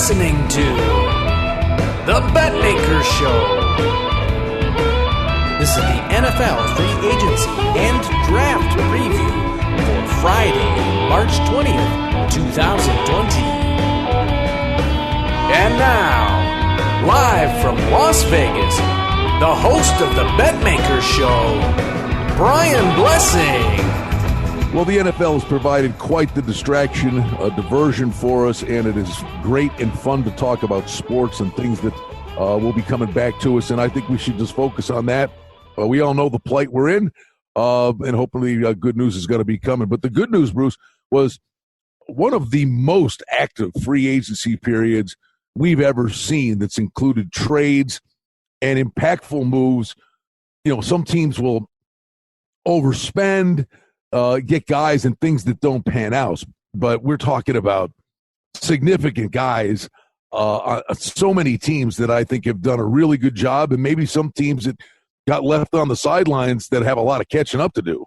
listening to the Betmaker Show. This is the NFL free agency and draft preview for Friday, March 20th, 2020. And now, live from Las Vegas, the host of the Betmaker Show, Brian Blessing. Well, the NFL has provided quite the distraction, a diversion for us, and it is great and fun to talk about sports and things that will be coming back to us, and I think we should just focus on that. We all know the plight we're in, and hopefully good news is going to be coming. But the good news, Bruce, was one of the most active free agency periods we've ever seen that's included trades and impactful moves. You know, some teams will overspend, get guys and things that don't pan out. But we're talking about significant guys, so many teams that I think have done a really good job, and maybe some teams that got left on the sidelines that have a lot of catching up to do.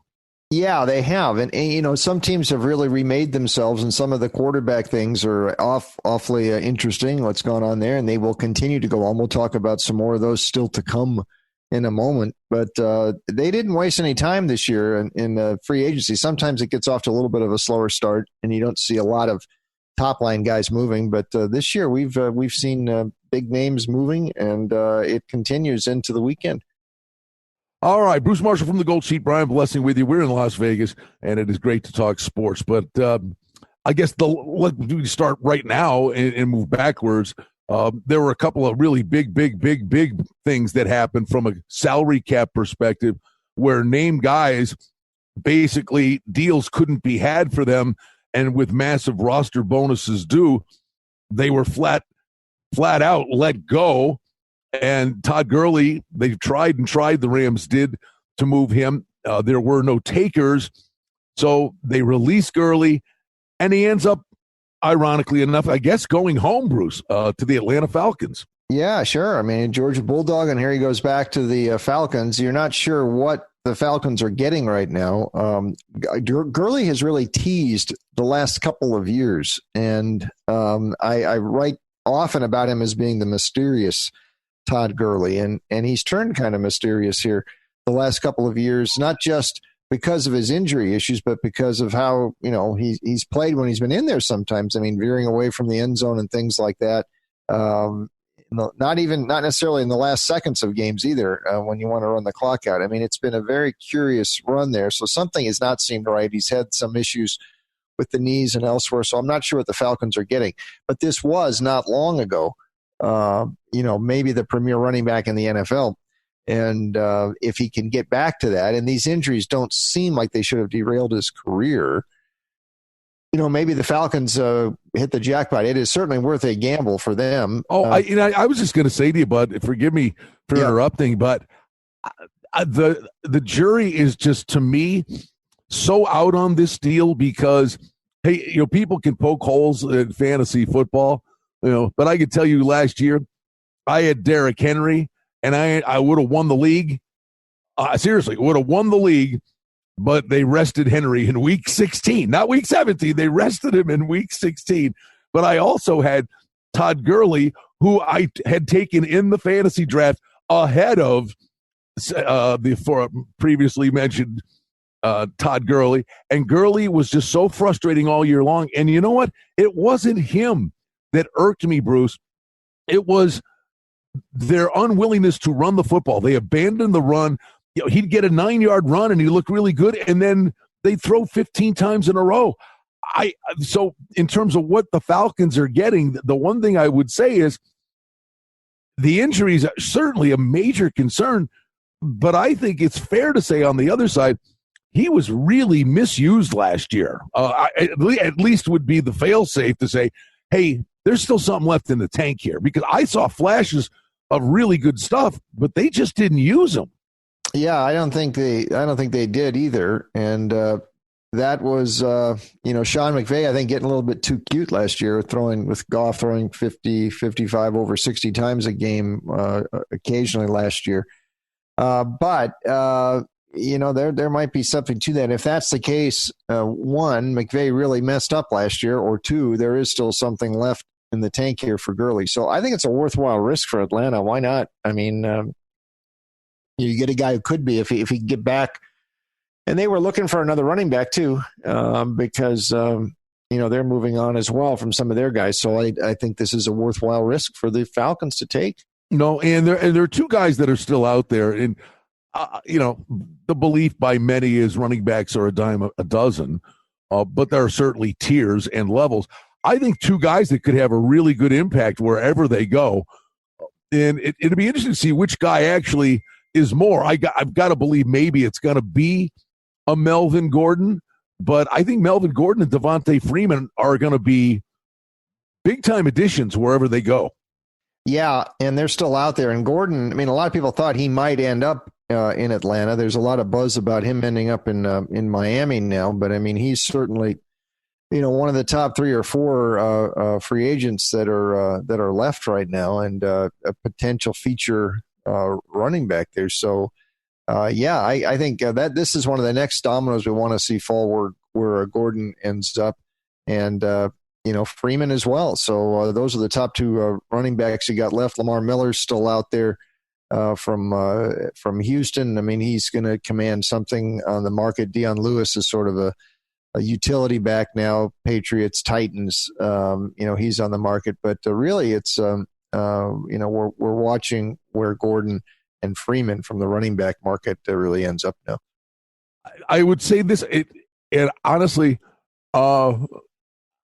Yeah, they have. And you know, some teams have really remade themselves, and some of the quarterback things are awfully interesting, what's going on there, and they will continue to go on. We'll talk about some more of those still to come in a moment. But they didn't waste any time this year in free agency. Sometimes it gets off to a little bit of a slower start, and you don't see a lot of top-line guys moving. But this year we've seen big names moving, and it continues into the weekend. All right, Bruce Marshall from the Gold Sheet, Brian Blessing with you. We're in Las Vegas, and it is great to talk sports. But I guess we start right now and move backwards. There were a couple of really big things that happened from a salary cap perspective where name guys, basically deals couldn't be had for them, and with massive roster bonuses due, they were flat out let go. And Todd Gurley, they tried, the Rams did, to move him. There were no takers, so they released Gurley, and he ends up, ironically enough, I guess, going home, Bruce, to the Atlanta Falcons. Yeah, sure. I mean, Georgia Bulldog, and here he goes back to the Falcons. You're not sure what the Falcons are getting right now. Gurley has really teased the last couple of years, and I write often about him as being the mysterious Todd Gurley, and he's turned kind of mysterious here the last couple of years, not just because of his injury issues, but because of how, you know, he's played when he's been in there sometimes. I mean, veering away from the end zone and things like that. Not necessarily in the last seconds of games either, when you want to run the clock out. I mean, it's been a very curious run there. So something has not seemed right. He's had some issues with the knees and elsewhere. So I'm not sure what the Falcons are getting, but this was not long ago. Maybe the premier running back in the NFL. And if he can get back to that, and these injuries don't seem like they should have derailed his career, maybe the Falcons hit the jackpot. It is certainly worth a gamble for them. I was just going to say to you, bud, forgive me for interrupting, but the jury is just, to me, so out on this deal because, hey, people can poke holes in fantasy football, but I could tell you last year I had Derrick Henry, and I would have won the league. Seriously, would have won the league, but they rested Henry in week 16, not week 17. They rested him in week 16. But I also had Todd Gurley, who I had taken in the fantasy draft ahead of the previously mentioned Todd Gurley. And Gurley was just so frustrating all year long. And you know what? It wasn't him that irked me, Bruce. It was their unwillingness to run the football. They abandoned the run. He'd get a 9-yard run and he looked really good, and then they'd throw 15 times in a row. So in terms of what the Falcons are getting, the one thing I would say is the injuries are certainly a major concern, but I think it's fair to say on the other side, he was really misused last year. At least would be the fail-safe to say, hey, there's still something left in the tank here, because I saw flashes of really good stuff, but they just didn't use them. Yeah, I don't think they did either. And that was, Sean McVay, I think, getting a little bit too cute last year, with Goff throwing 50, 55, over 60 times a game occasionally last year. But there might be something to that. If that's the case, one, McVay really messed up last year, or two, there is still something left in the tank here for Gurley. So I think it's a worthwhile risk for Atlanta. Why not? I mean, you get a guy who could be if he can get back. And they were looking for another running back too, because they're moving on as well from some of their guys. So I think this is a worthwhile risk for the Falcons to take. No, and there are two guys that are still out there, and the belief by many is running backs are a dime a dozen, but there are certainly tiers and levels. I think two guys that could have a really good impact wherever they go, and it'd be interesting to see which guy actually is more. I've got to believe maybe it's going to be a Melvin Gordon, but I think Melvin Gordon and Devontae Freeman are going to be big-time additions wherever they go. Yeah, and they're still out there. And Gordon, I mean, a lot of people thought he might end up in Atlanta. There's a lot of buzz about him ending up in Miami now, but I mean, he's certainly, one of the top 3 or 4 free agents that are left right now, and a potential feature running back there. So, I think that this is one of the next dominoes we want to see fall where Gordon ends up, and Freeman as well. So those are the top 2 running backs you got left. Lamar Miller's still out there from Houston. I mean, he's going to command something on the market. Deion Lewis is sort of a utility back now. Patriots, Titans. He's on the market, but really, it's we're watching where Gordon and Freeman from the running back market really ends up now. I would say this, and honestly,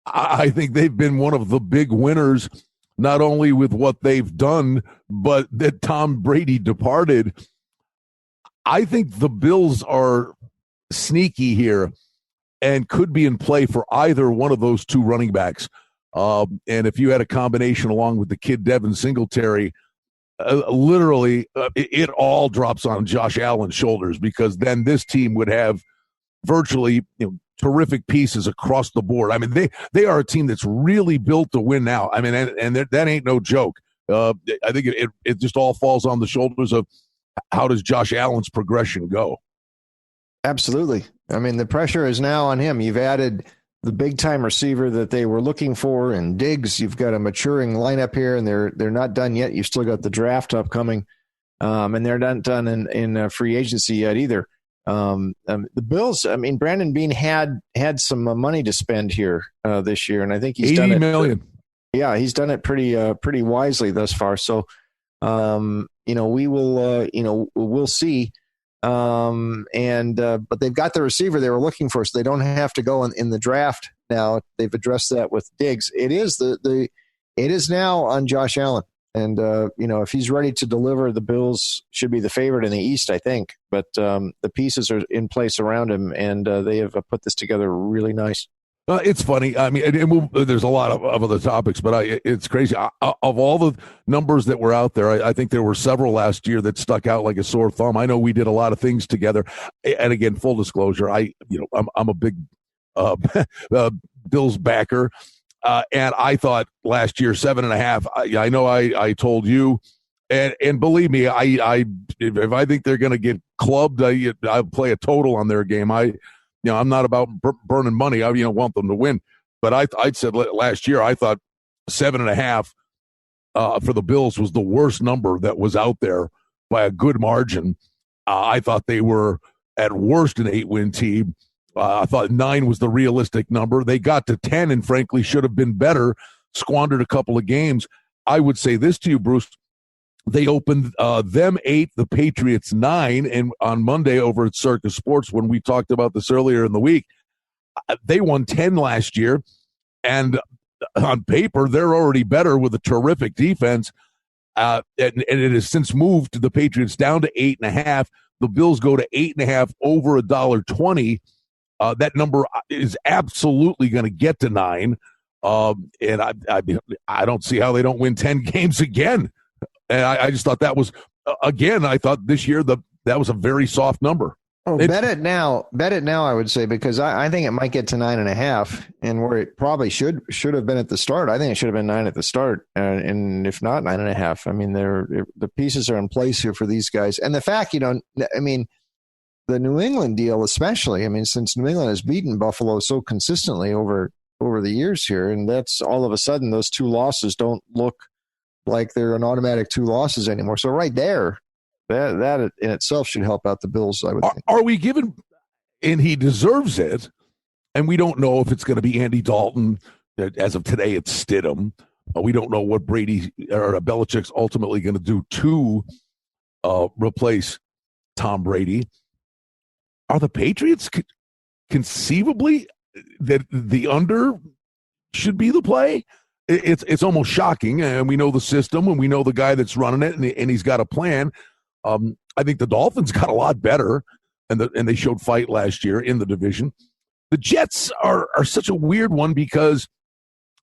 I think they've been one of the big winners, not only with what they've done, but that Tom Brady departed. I think the Bills are sneaky here and could be in play for either one of those 2 running backs. And if you had a combination along with the kid Devin Singletary, literally it all drops on Josh Allen's shoulders, because then this team would have virtually terrific pieces across the board. I mean, they are a team that's really built to win now. I mean, and that ain't no joke. I think it just all falls on the shoulders of how does Josh Allen's progression go. Absolutely. I mean, the pressure is now on him. You've added the big-time receiver that they were looking for in Diggs. You've got a maturing lineup here, and they're not done yet. You've still got the draft upcoming, and they're not done in free agency yet either. The Bills, I mean, Brandon Beane had some money to spend here this year, and I think he's done it. $80 million. Yeah, he's done it pretty wisely thus far. So, we will, we'll see. But they've got the receiver they were looking for, so they don't have to go in the draft now. They've addressed that with Diggs. It is it is now on Josh Allen. And, if he's ready to deliver, the Bills should be the favorite in the East, I think. But the pieces are in place around him, and they have put this together really nice. It's funny. I mean, there's a lot of other topics, but it's crazy. Of all the numbers that were out there, I think there were several last year that stuck out like a sore thumb. I know we did a lot of things together. And again, full disclosure, I'm a big Bills backer. And I thought last year 7.5. I know I told you, and believe me, if I think they're going to get clubbed, I'll play a total on their game. I'm not about burning money. I want them to win. But I said last year I thought 7.5 for the Bills was the worst number that was out there by a good margin. I thought they were at worst an 8-win team. I thought 9 was the realistic number. They got to 10 and frankly should have been better, squandered a couple of games. I would say this to you, Bruce. They opened them 8, the Patriots 9, and on Monday over at Circus Sports, when we talked about this earlier in the week, they won 10 last year, and on paper, they're already better with a terrific defense, and it has since moved the Patriots down to 8.5. The Bills go to 8.5 over $1.20. That number is absolutely going to get to 9, and I don't see how they don't win 10 games again. And I just thought that was, again, I thought this year that was a very soft number. Oh, bet it now, I would say, because I think it might get to 9.5, and where it probably should have been at the start. I think it should have been 9 at the start, and if not 9.5. I mean, the pieces are in place here for these guys. And the fact, the New England deal especially, since New England has beaten Buffalo so consistently over over the years here, and that's all of a sudden those 2 losses don't look like they're an automatic 2 losses anymore. So right there, that in itself should help out the Bills, I would think. Are we given, and he deserves it, and we don't know if it's going to be Andy Dalton. As of today, it's Stidham. We don't know what Brady or Belichick's ultimately going to do to replace Tom Brady. Are the Patriots conceivably that the under should be the play? It's almost shocking, and we know the system, and we know the guy that's running it, and he's got a plan. I think the Dolphins got a lot better, and they showed fight last year in the division. The Jets are such a weird one because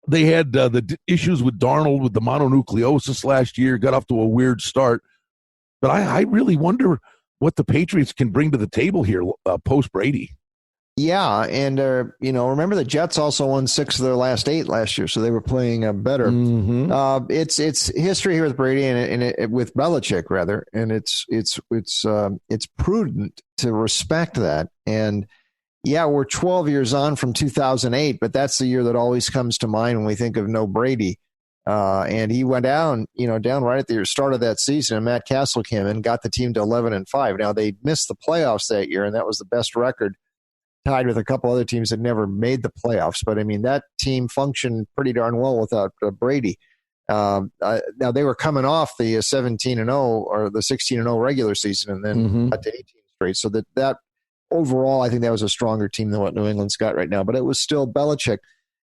they had the issues with Darnold with the mononucleosis last year, got off to a weird start. But I really wonder what the Patriots can bring to the table here post Brady. Yeah, and remember the Jets also won 6 of their last 8 last year, so they were playing better. Mm-hmm. It's history here with Brady and with Belichick rather, and it's prudent to respect that. And yeah, we're 12 years on from 2008, but that's the year that always comes to mind when we think of no Brady. And he went down right at the start of that season, and Matt Castle came in, got the team to 11-5. Now they missed the playoffs that year, and that was the best record, tied with a couple other teams that never made the playoffs. But I mean, that team functioned pretty darn well without Brady. Now they were coming off the 17-0 or the 16-0 regular season, and then got to 18 straight. So that overall, I think that was a stronger team than what New England's got right now. But it was still Belichick.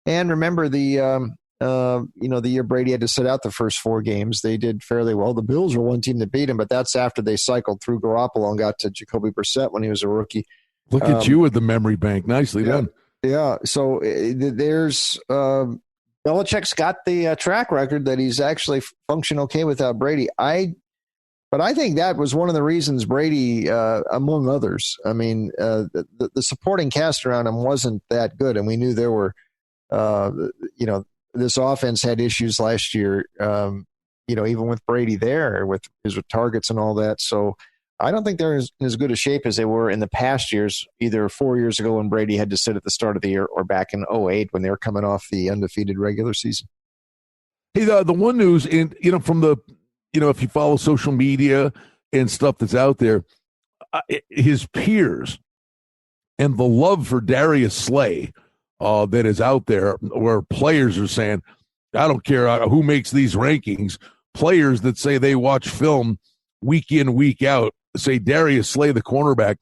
And remember the year Brady had to sit out the first 4 games, they did fairly well. The Bills were one team that beat him, but that's after they cycled through Garoppolo and got to Jacoby Brissett when he was a rookie. Look at you with the memory bank. Nicely done. Yeah. So there's Belichick's got the track record that he's actually functioned okay without Brady. But I think that was one of the reasons Brady, among others, I mean, the supporting cast around him wasn't that good. And we knew there were, this offense had issues last year, even with Brady there, with his targets and all that. So I don't think they're in as good a shape as they were in the past years, either 4 years ago when Brady had to sit at the start of the year or back in 2008 when they were coming off the undefeated regular season. Hey, the one news, from the, if you follow social media and stuff that's out there, his peers and the love for Darius Slay that is out there, where players are saying, I don't care who makes these rankings, players that say they watch film week in, week out, say Darius Slay, the cornerback,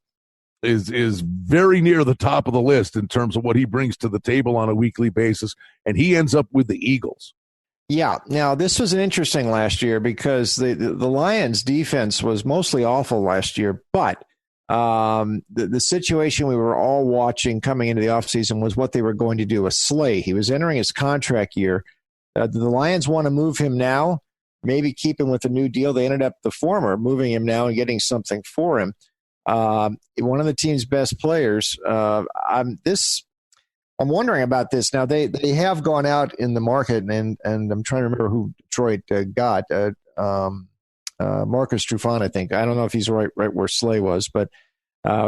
is very near the top of the list in terms of what he brings to the table on a weekly basis, and he ends up with the Eagles. Yeah. Now, this was an interesting last year because the Lions' defense was mostly awful last year, but the situation we were all watching coming into the offseason was what they were going to do with Slay. He was entering his contract year. The Lions want to move him now, maybe keep him with a new deal. They ended up the former, moving him now and getting something for him. One of the team's best players. I'm wondering about this. Now, they have gone out in the market, and I'm trying to remember who Detroit got. Marcus Trufant, I think. I don't know if he's right where Slay was, but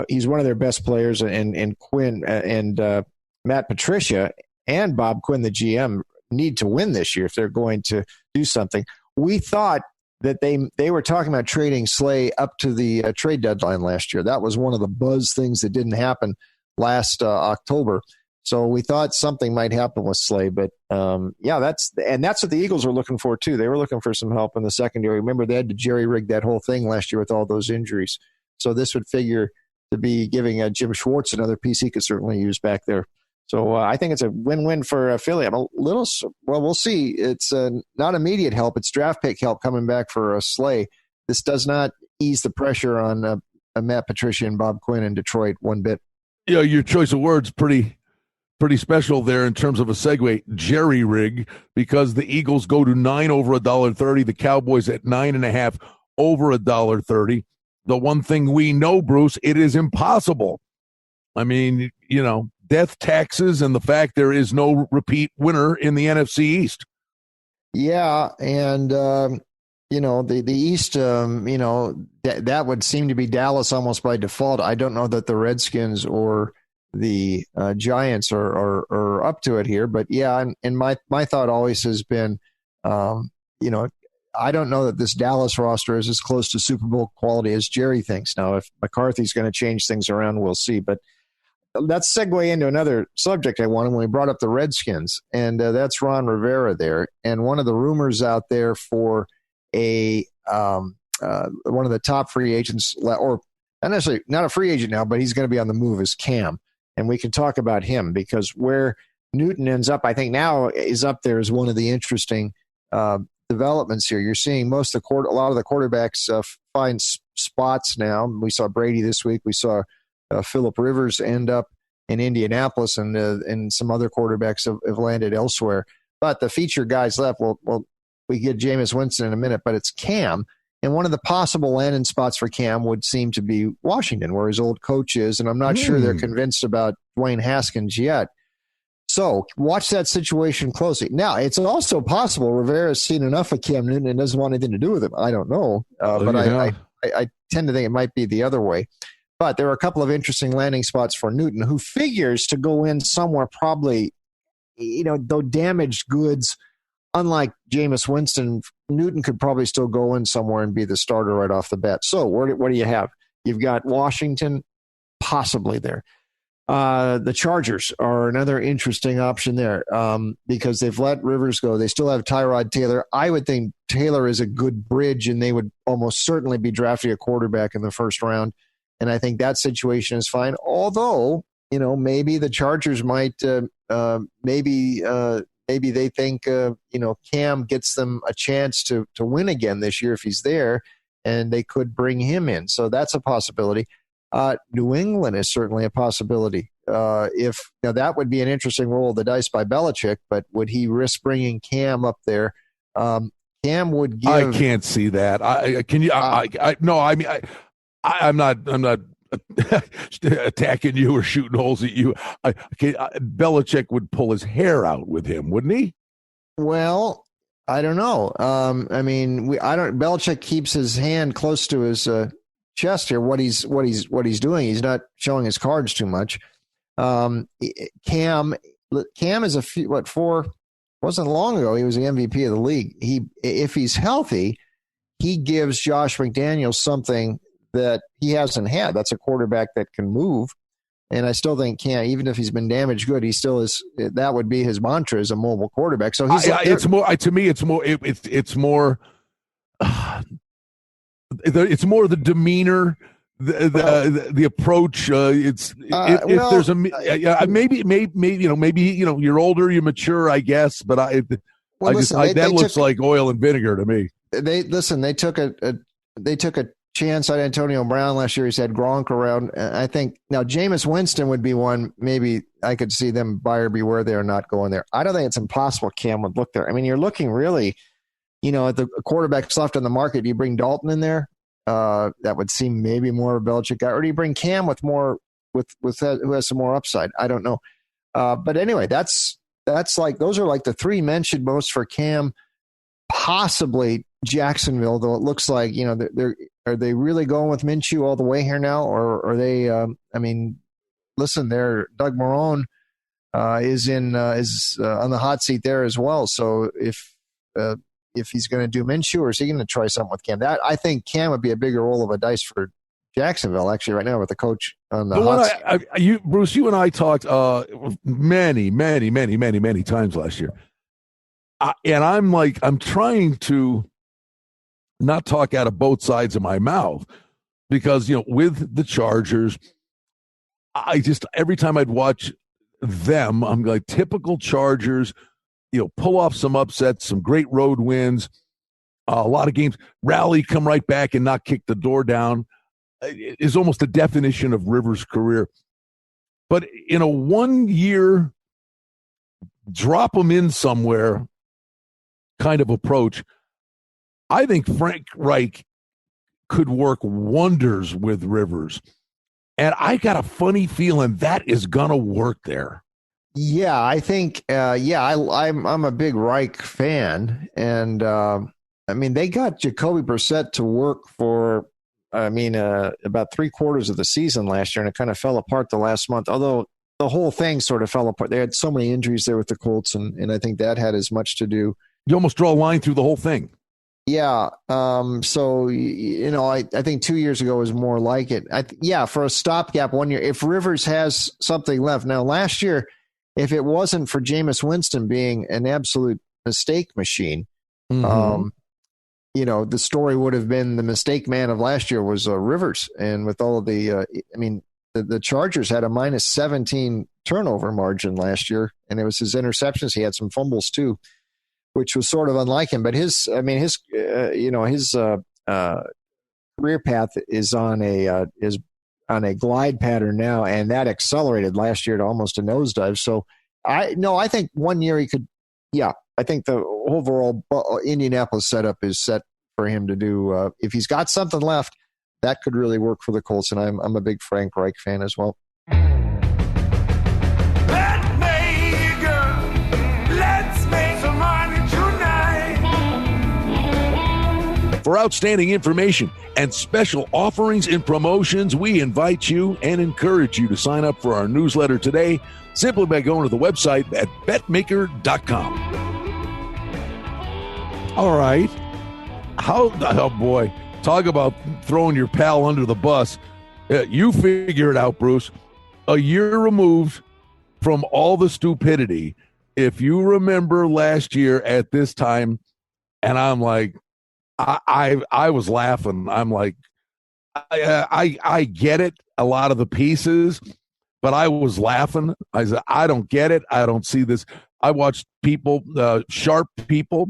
he's one of their best players. And Quinn and Matt Patricia and Bob Quinn, the GM, need to win this year if they're going to do something. We thought that they were talking about trading Slay up to the trade deadline last year. That was one of the buzz things that didn't happen last October. So we thought something might happen with Slay, but that's what the Eagles were looking for too. They were looking for some help in the secondary. Remember, they had to jerry-rig that whole thing last year with all those injuries. So this would figure to be giving Jim Schwartz another piece he could certainly use back there. So I think it's a win-win for Philly. We'll see. It's not immediate help. It's draft pick help coming back for Slay. This does not ease the pressure on Matt Patricia and Bob Quinn in Detroit one bit. Yeah, your choice of words pretty special there in terms of a segue, jerry rig, because the Eagles go to 9 over $1.30, the Cowboys at 9.5 over $1.30. The one thing we know, Bruce, it is impossible. I mean, death taxes and the fact there is no repeat winner in the NFC East. Yeah, and the East, that would seem to be Dallas almost by default. I don't know that the Redskins or the Giants are up to it here. But yeah, and my thought always has been, I don't know that this Dallas roster is as close to Super Bowl quality as Jerry thinks. Now, if McCarthy's going to change things around, we'll see. But let's segue into another subject I wanted when we brought up the Redskins, and that's Ron Rivera there. And one of the rumors out there for one of the top free agents, or not necessarily not a free agent now, but he's going to be on the move, is Cam. And we can talk about him because where Newton ends up, I think now is up there as one of the interesting developments here. You're seeing a lot of the quarterbacks find spots now. We saw Brady this week. We saw Phillip Rivers end up in Indianapolis, and some other quarterbacks have landed elsewhere. But the featured guys left, well, we get Jameis Winston in a minute, but it's Cam. And one of the possible landing spots for Cam would seem to be Washington, where his old coach is. And I'm not sure they're convinced about Dwayne Haskins yet. So watch that situation closely. Now, it's also possible Rivera's seen enough of Cam Newton and doesn't want anything to do with him. I don't know. I tend to think it might be the other way. But there are a couple of interesting landing spots for Newton, who figures to go in somewhere probably, though damaged goods, unlike Jameis Winston, Newton could probably still go in somewhere and be the starter right off the bat. So what do you have? You've got Washington possibly there. The Chargers are another interesting option there because they've let Rivers go. They still have Tyrod Taylor. I would think Taylor is a good bridge, and they would almost certainly be drafting a quarterback in the first round. And I think that situation is fine. Although, maybe the Chargers might, maybe they think, Cam gets them a chance to win again this year if he's there, and they could bring him in. So that's a possibility. New England is certainly a possibility. That would be an interesting roll of the dice by Belichick, but would he risk bringing Cam up there? Cam would give. I can't see that. I'm not attacking you or shooting holes at you. Belichick would pull his hair out with him, wouldn't he? Well, I don't know. Belichick keeps his hand close to his chest here. What he's doing, he's not showing his cards too much. Cam is wasn't long ago. He was the MVP of the league. If he's healthy, he gives Josh McDaniels something that he hasn't had. That's a quarterback that can move. And I still think Cam, even if he's been damaged good, he still is. That would be his mantra as a mobile quarterback. So it's more the demeanor, the approach. Maybe you're older, you're mature, I guess. But that looks like oil and vinegar to me. They took a chance on Antonio Brown last year. He's had Gronk around. I think now Jameis Winston would be one. Maybe I could see them buyer beware there, not going there. I don't think it's impossible Cam would look there. I mean, you're looking really, at the quarterbacks left on the market. Do you bring Dalton in there? That would seem maybe more of a Belichick guy. Or do you bring Cam with more with who has some more upside? I don't know. But anyway, that's like those are like the three mentioned most for Cam. Possibly Jacksonville, though it looks like are they really going with Minshew all the way here now, or are they? Listen, there Doug Marrone is on the hot seat there as well. So if he's going to do Minshew, or is he going to try something with Cam? That I think Cam would be a bigger roll of a dice for Jacksonville actually right now with the coach on the hot seat. Bruce, you and I talked many times last year. And I'm trying to not talk out of both sides of my mouth because, with the Chargers, every time I'd watch them, I'm like, typical Chargers, pull off some upsets, some great road wins, a lot of games, rally, come right back and not kick the door down is almost the definition of Rivers' career. But in a 1 year, drop them in somewhere kind of approach, I think Frank Reich could work wonders with Rivers. And I got a funny feeling that is going to work there. Yeah, I think, I'm a big Reich fan. And, they got Jacoby Brissett to work for, about 3/4 of the season last year, and it kind of fell apart the last month. Although the whole thing sort of fell apart. They had so many injuries there with the Colts, and I think that had as much to do. You almost draw a line through the whole thing. Yeah. So, I think 2 years ago was more like it. For a stopgap 1 year, if Rivers has something left. Now, last year, if it wasn't for Jameis Winston being an absolute mistake machine, the story would have been the mistake man of last year was Rivers. And with all of the Chargers had a minus 17 turnover margin last year, and it was his interceptions. He had some fumbles too, which was sort of unlike him. But his career path is on a glide pattern now, and that accelerated last year to almost a nosedive. So I think 1 year he could. Yeah, I think the overall Indianapolis setup is set for him to do. If he's got something left, that could really work for the Colts, and I'm a big Frank Reich fan as well. For outstanding information and special offerings and promotions, we invite you and encourage you to sign up for our newsletter today simply by going to the website at betmaker.com. All right. Oh, boy. Talk about throwing your pal under the bus. You figure it out, Bruce. A year removed from all the stupidity. If you remember last year at this time, and I'm like, I was laughing. I'm like, I get it, a lot of the pieces, but I was laughing. I said, I don't get it. I don't see this. I watched people, sharp people,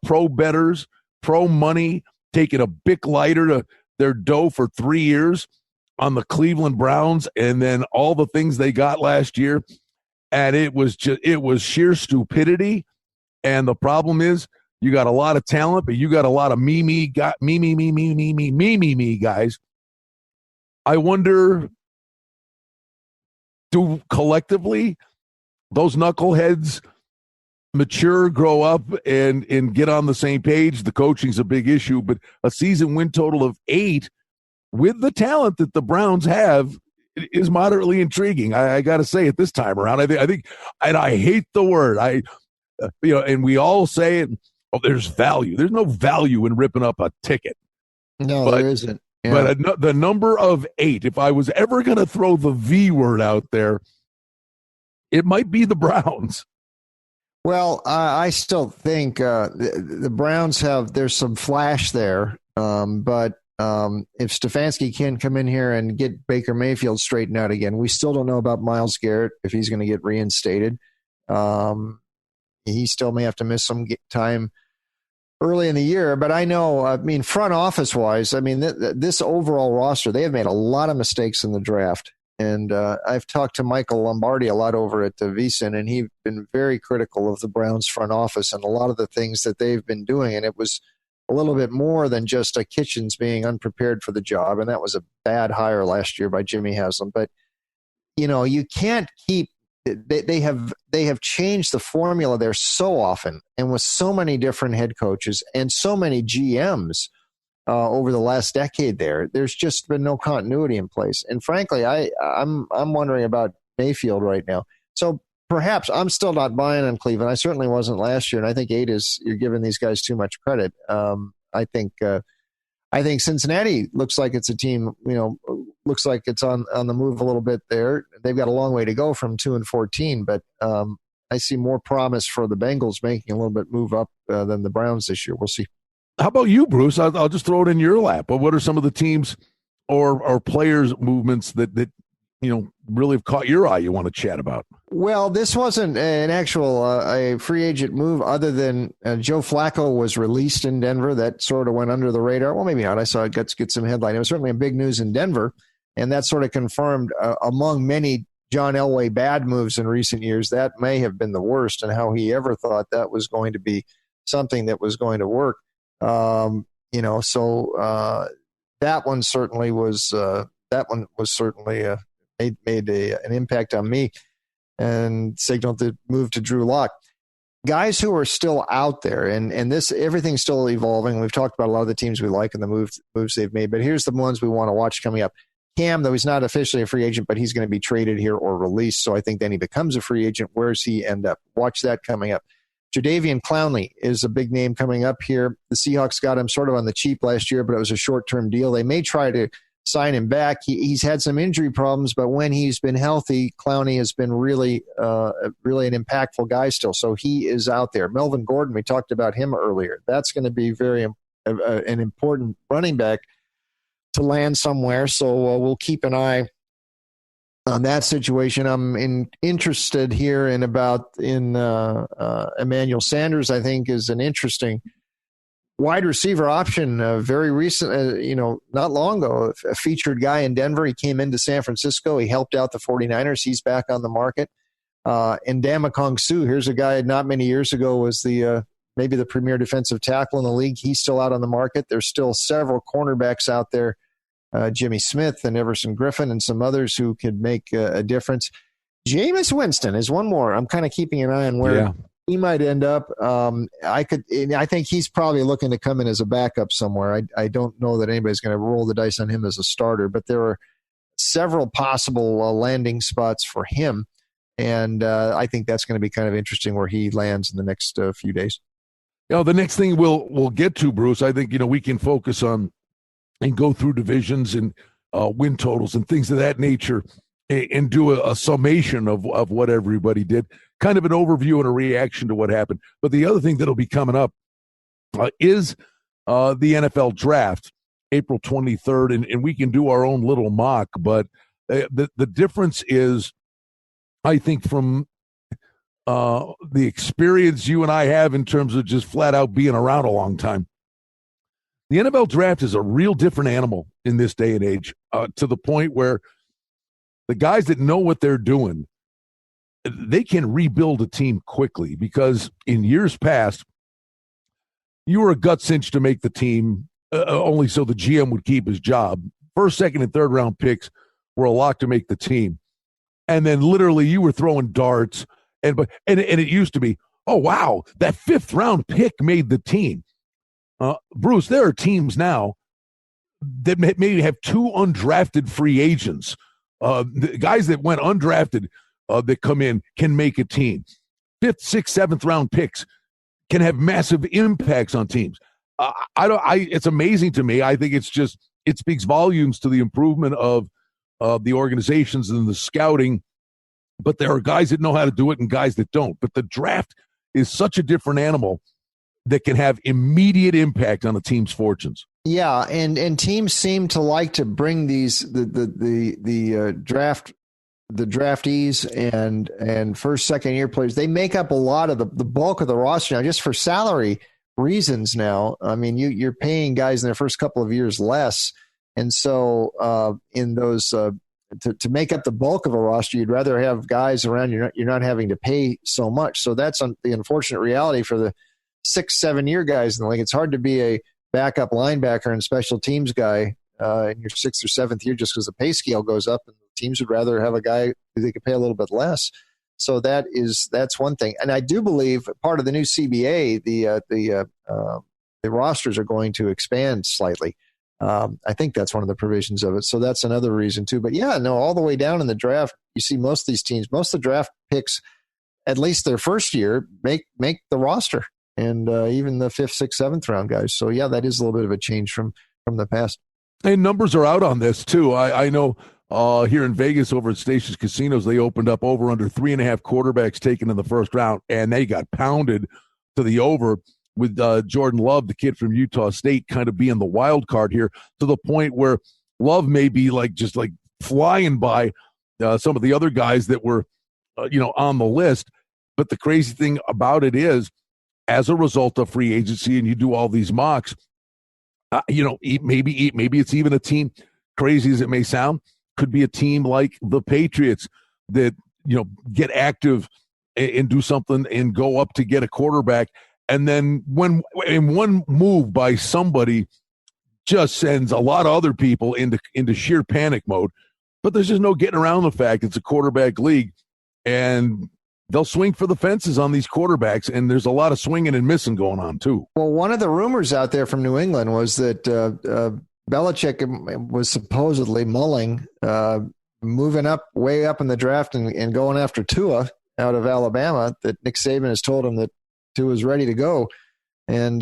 pro bettors, pro money, taking a Bic lighter to their dough for 3 years on the Cleveland Browns, and then all the things they got last year. And it was sheer stupidity. And the problem is, you got a lot of talent, but you got a lot of me guys. I wonder, do collectively those knuckleheads mature, grow up, and get on the same page? The coaching's a big issue, but a season win total of 8 with the talent that the Browns have is moderately intriguing. I got to say it this time around. I think, and I hate the word. And we all say it. Oh, there's value. There's no value in ripping up a ticket. No, there isn't. Yeah. But the number of 8, if I was ever going to throw the V word out there, it might be the Browns. Well, I still think the Browns there's some flash there. But if Stefanski can come in here and get Baker Mayfield straightened out again, we still don't know about Myles Garrett, if he's going to get reinstated. He still may have to miss some time early in the year, but front office wise, this overall roster, they have made a lot of mistakes in the draft. And I've talked to Michael Lombardi a lot over at VSiN, and he's been very critical of the Browns front office and a lot of the things that they've been doing. And it was a little bit more than just a Kitchens being unprepared for the job. And that was a bad hire last year by Jimmy Haslam. But, you can't keep, they have changed the formula there so often, and with so many different head coaches and so many GMs over the last decade there's just been no continuity in place. And frankly, I'm wondering about Mayfield right now. So perhaps I'm still not buying on Cleveland. I certainly wasn't last year, and I think 8 you're giving these guys too much credit. I think Cincinnati looks like it's a team, looks like it's on the move a little bit there. They've got a long way to go from 2-14, but I see more promise for the Bengals making a little bit move up than the Browns this year. We'll see. How about you, Bruce? I'll just throw it in your lap. But what are some of the teams or players' movements that really have caught your eye you want to chat about? Well, this wasn't an actual a free agent move other than Joe Flacco was released in Denver. That sort of went under the radar. Well, maybe not. I saw it get some headline. It was certainly a big news in Denver, and that sort of confirmed among many John Elway bad moves in recent years, that may have been the worst, and how he ever thought that was going to be something that was going to work. So that one certainly was made an impact on me and signaled the move to Drew Lock. Guys who are still out there, and this everything's still evolving. We've talked about a lot of the teams we like and the moves they've made, but here's the ones we want to watch coming up. Cam, though he's not officially a free agent, but he's going to be traded here or released. So I think then he becomes a free agent. Where's he end up? Watch that coming up. Jadeveon Clowney is a big name coming up here. The Seahawks got him sort of on the cheap last year, but it was a short-term deal. They may try to sign him back. He's had some injury problems, but when he's been healthy, Clowney has been really an impactful guy still. So he is out there. Melvin Gordon, we talked about him earlier. That's going to be an important running back to land somewhere. So we'll keep an eye on that situation. I'm interested here in Emmanuel Sanders. I think is an interesting wide receiver option. Very recent, not long ago, a featured guy in Denver. He came into San Francisco. He helped out the 49ers. He's back on the market. And Ndamukong Suh, here's a guy not many years ago was maybe the premier defensive tackle in the league. He's still out on the market. There's still several cornerbacks out there, Jimmy Smith and Everson Griffin and some others who could make a difference. Jameis Winston is one more. I'm kind of keeping an eye on where he might end up. I think he's probably looking to come in as a backup somewhere. I don't know that anybody's going to roll the dice on him as a starter, but there are several possible landing spots for him. And I think that's going to be kind of interesting where he lands in the next few days. The next thing we'll get to, Bruce, I think, we can focus on and go through divisions and win totals and things of that nature and do a summation of what everybody did, kind of an overview and a reaction to what happened. But the other thing that'll be coming up is the NFL draft, April 23rd, and we can do our own little mock. But the difference is, I think, from the experience you and I have in terms of just flat out being around a long time. The NFL draft is a real different animal in this day and age, to the point where the guys that know what they're doing, they can rebuild a team quickly, because in years past, you were a gut cinch to make the team, only so the GM would keep his job. First, second, and third round picks were a lock to make the team. And then literally you were throwing darts. And it used to be, oh, wow, that fifth round pick made the team. Bruce, there are teams now that maybe have two undrafted free agents. The guys that went undrafted that come in can make a team. Fifth, sixth, seventh round picks can have massive impacts on teams. It's amazing to me. I think it speaks volumes to the improvement of the organizations and the scouting. But there are guys that know how to do it and guys that don't. But the draft is such a different animal that can have immediate impact on a team's fortunes. Yeah, and teams seem to like to bring these the draftees and first, second year players. They make up a lot of the bulk of the roster now, just for salary reasons. Now, I mean, you're paying guys in their first couple of years less, and so in those. To make up the bulk of a roster, you'd rather have guys around. You're not having to pay so much. So that's the unfortunate reality for the 6-7 year guys in the league. It's hard to be a backup linebacker and special teams guy in your 6th or 7th year just because the pay scale goes up, and teams would rather have a guy who they could pay a little bit less. So that's one thing. And I do believe part of the new CBA, the rosters are going to expand slightly. I think that's one of the provisions of it. So that's another reason too. But all the way down in the draft, you see most of these teams, most of the draft picks, at least their first year, make the roster, and even the 5th, 6th, 7th round guys. So that is a little bit of a change from the past. And numbers are out on this too. I know here in Vegas over at Stations Casinos, they opened up over under 3.5 quarterbacks taken in the first round, and they got pounded to the over, with Jordan Love, the kid from Utah State, kind of being the wild card here, to the point where Love may be just flying by some of the other guys that were, on the list. But the crazy thing about it is, as a result of free agency, and you do all these mocks, maybe it's even a team, crazy as it may sound, could be a team like the Patriots that, get active and do something and go up to get a quarterback. And then when in one move by somebody just sends a lot of other people into sheer panic mode. But there's just no getting around the fact it's a quarterback league, and they'll swing for the fences on these quarterbacks, and there's a lot of swinging and missing going on too. Well, one of the rumors out there from New England was that Belichick was supposedly mulling moving way up in the draft and going after Tua out of Alabama, that Nick Saban has told him that Tua is ready to go. And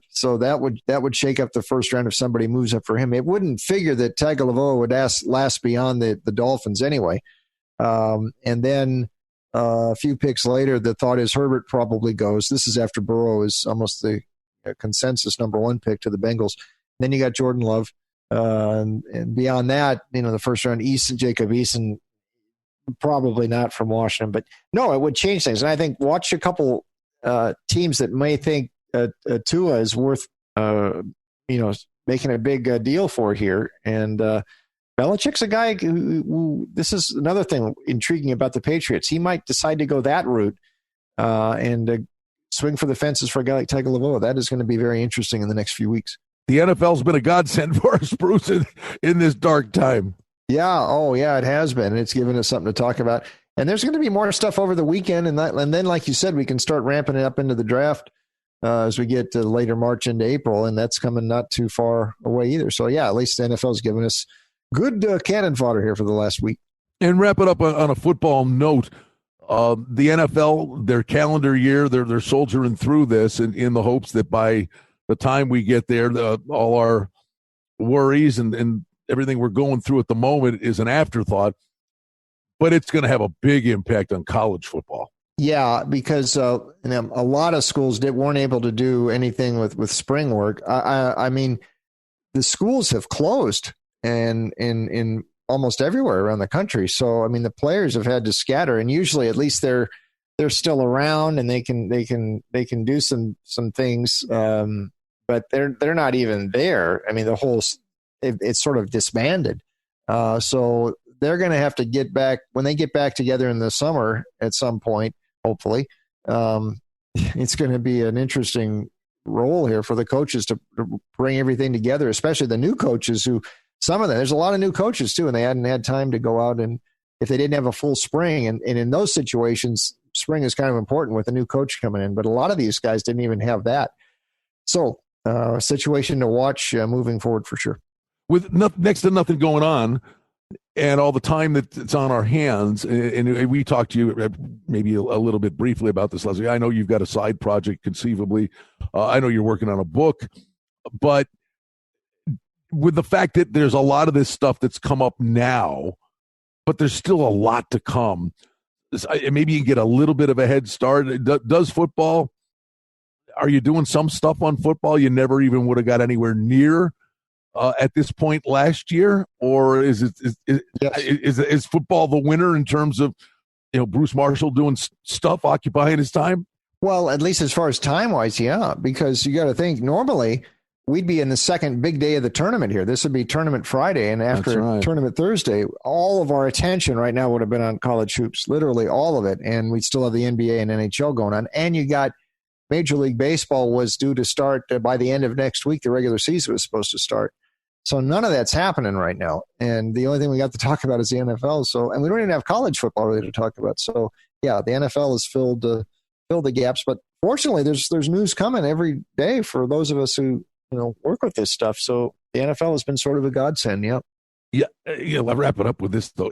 so that would shake up the first round if somebody moves up for him. It wouldn't figure that Tagovailoa would last beyond the Dolphins anyway. And then a few picks later, the thought is Herbert probably goes. This is after Burrow is almost the consensus number one pick to the Bengals. Then you got Jordan Love. And beyond that, the first round, Jacob Eason, probably not from Washington. But no, it would change things. And I think watch a couple teams that may think Tua is worth, making a big deal for here. And Belichick's a guy who, this is another thing intriguing about the Patriots. He might decide to go that route and swing for the fences for a guy like Tagovailoa. That is going to be very interesting in the next few weeks. The NFL's been a godsend for us, Bruce, in this dark time. Yeah. Oh, yeah, it has been. And it's given us something to talk about. And there's going to be more stuff over the weekend. And then, like you said, we can start ramping it up into the draft as we get to later March into April. And that's coming not too far away either. So, yeah, at least the NFL's given us good cannon fodder here for the last week. And wrap it up on a football note. The NFL, their calendar year, they're soldiering through this in the hopes that by the time we get there, all our worries and everything we're going through at the moment is an afterthought. But it's going to have a big impact on college football. Yeah, because a lot of schools weren't able to do anything with spring work. I mean, the schools have closed and in almost everywhere around the country. So, I mean, the players have had to scatter, and usually at least they're still around and they can do some things. But they're not even there. I mean, it's sort of disbanded. So they're going to have to get back when they get back together in the summer at some point, hopefully. It's going to be an interesting role here for the coaches to bring everything together, especially the new coaches there's a lot of new coaches too, and they hadn't had time to go out, and if they didn't have a full spring, and in those situations, spring is kind of important with a new coach coming in, but a lot of these guys didn't even have that. So a situation to watch moving forward for sure. With next to nothing going on and all the time that's on our hands, and we talked to you maybe a little bit briefly about this, Leslie. I know you've got a side project conceivably. I know you're working on a book, but with the fact that there's a lot of this stuff that's come up now, but there's still a lot to come, maybe you can get a little bit of a head start. Does football, are you doing some stuff on football you never even would have got anywhere near at this point last year? Or is football the winner in terms of, Bruce Marshall doing stuff, occupying his time? Well, at least as far as time-wise, yeah, because you got to think normally we'd be in the second big day of the tournament here. This would be Tournament Friday, and after Tournament Thursday, all of our attention right now would have been on college hoops, literally all of it, and we'd still have the NBA and NHL going on. And you got Major League Baseball was due to start by the end of next week. The regular season was supposed to start. So none of that's happening right now. And the only thing we got to talk about is the NFL. And we don't even have college football really to talk about. So, yeah, the NFL has filled the gaps. But fortunately, there's news coming every day for those of us who work with this stuff. So the NFL has been sort of a godsend. Yeah. Yeah. I'll wrap it up with this though.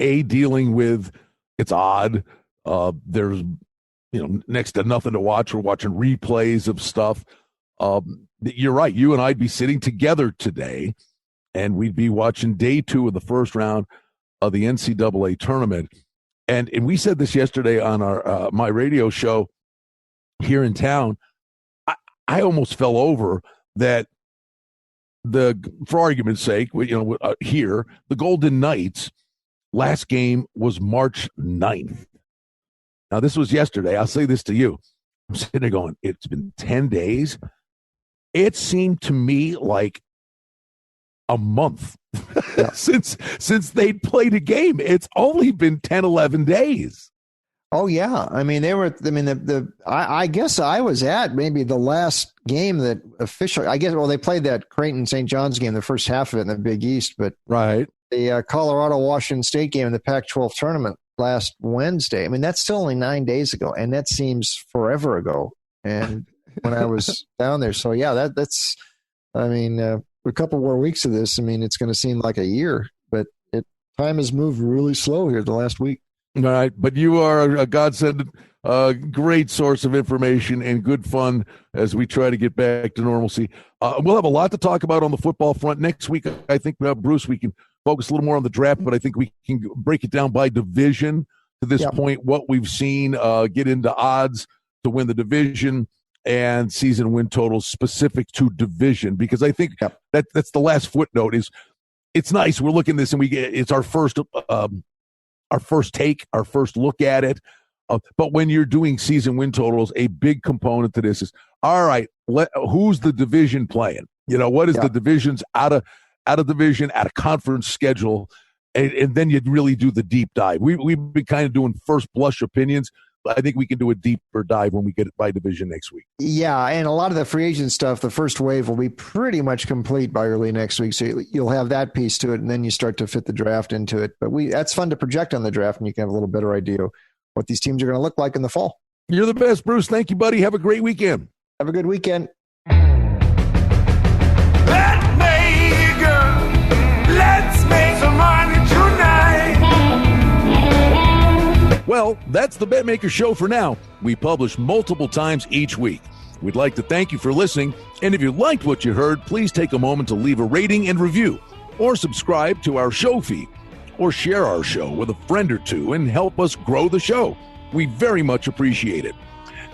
Dealing with, it's odd. There's, next to nothing to watch. We're watching replays of stuff. You're right. You and I'd be sitting together today and we'd be watching day 2 of the first round of the NCAA tournament. And we said this yesterday on our, my radio show here in town. I almost fell over that for argument's sake, here, the Golden Knights last game was March 9th. Now, this was yesterday. I'll say this to you. I'm sitting there going, it's been 10 days. It seemed to me like a month since they'd played a game. It's only been 10, 11 days. Oh, yeah. I mean, I guess I was at maybe the last game that officially, they played that Creighton St. John's game, the first half of it in the Big East, but right. The Colorado-Washington State game in the Pac-12 tournament last Wednesday. I mean, that's still only 9 days ago, and that seems forever ago. And when I was down there. So, yeah, that's, a couple more weeks of this, I mean, it's going to seem like a year, but time has moved really slow here the last week. All right, but you are a godsend, great source of information and good fun as we try to get back to normalcy. We'll have a lot to talk about on the football front next week. I think, Bruce, we can focus a little more on the draft, but I think we can break it down by division to this point, what we've seen, get into odds to win the division and season win totals specific to division, because I think that's the last footnote. Is it's nice we're looking at this and it's our first take, our first look at it. But when you're doing season win totals, a big component to this is, all right, who's the division playing? What is the divisions out of division, out of conference schedule? And then you'd really do the deep dive. We've been kind of doing first blush opinions, but I think we can do a deeper dive when we get it by division next week. Yeah, and a lot of the free agent stuff, the first wave will be pretty much complete by early next week. So you'll have that piece to it, and then you start to fit the draft into it. But that's fun to project on the draft, and you can have a little better idea what these teams are going to look like in the fall. You're the best, Bruce. Thank you, buddy. Have a great weekend. Have a good weekend. Let's make some money tonight. Well, that's the Betmaker Show for now. We publish multiple times each week. We'd like to thank you for listening, and if you liked what you heard, please take a moment to leave a rating and review, or subscribe to our show feed, or share our show with a friend or two and help us grow the show. We very much appreciate it.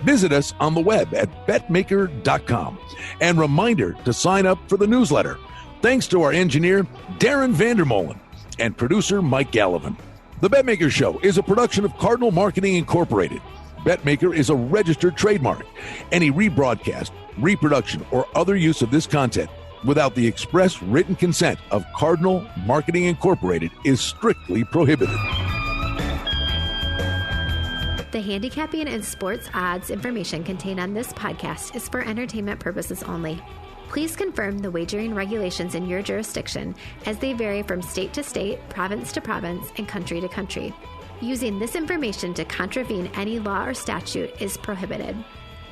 Visit us on the web at betmaker.com, and reminder to sign up for the newsletter. Thanks to our engineer, Darren Vandermolen, and producer, Mike Gallivan. The Betmaker Show is a production of Cardinal Marketing Incorporated. Betmaker is a registered trademark. Any rebroadcast, reproduction, or other use of this content without the express written consent of Cardinal Marketing Incorporated is strictly prohibited. The handicapping and sports odds information contained on this podcast is for entertainment purposes only. Please confirm the wagering regulations in your jurisdiction, as they vary from state to state, province to province, and country to country. Using this information to contravene any law or statute is prohibited.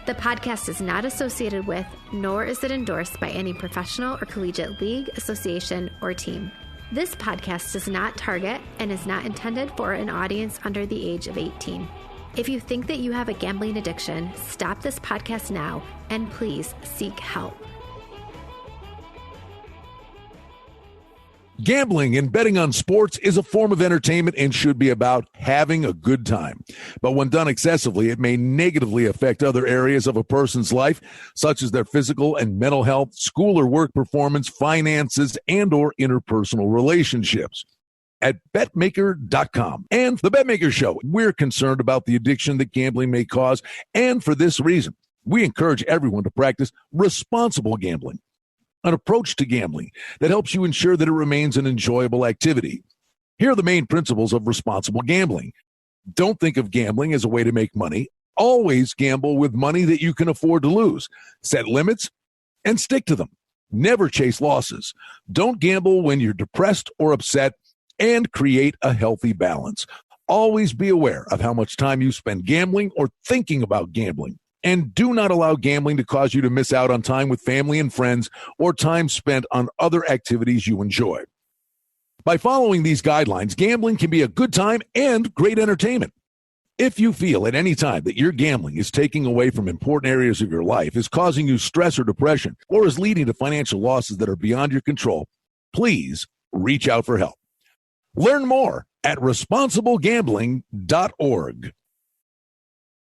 The podcast is not associated with, nor is it endorsed by any professional or collegiate league, association, or team. This podcast does not target and is not intended for an audience under the age of 18. If you think that you have a gambling addiction, stop this podcast now and please seek help. Gambling and betting on sports is a form of entertainment and should be about having a good time. But when done excessively, it may negatively affect other areas of a person's life, such as their physical and mental health, school or work performance, finances, and or interpersonal relationships. At Betmaker.com and The Betmaker Show, we're concerned about the addiction that gambling may cause, and for this reason, we encourage everyone to practice responsible gambling. An approach to gambling that helps you ensure that it remains an enjoyable activity. Here are the main principles of responsible gambling. Don't think of gambling as a way to make money. Always gamble with money that you can afford to lose. Set limits and stick to them. Never chase losses. Don't gamble when you're depressed or upset, and create a healthy balance. Always be aware of how much time you spend gambling or thinking about gambling. And do not allow gambling to cause you to miss out on time with family and friends or time spent on other activities you enjoy. By following these guidelines, gambling can be a good time and great entertainment. If you feel at any time that your gambling is taking away from important areas of your life, is causing you stress or depression, or is leading to financial losses that are beyond your control, please reach out for help. Learn more at responsiblegambling.org.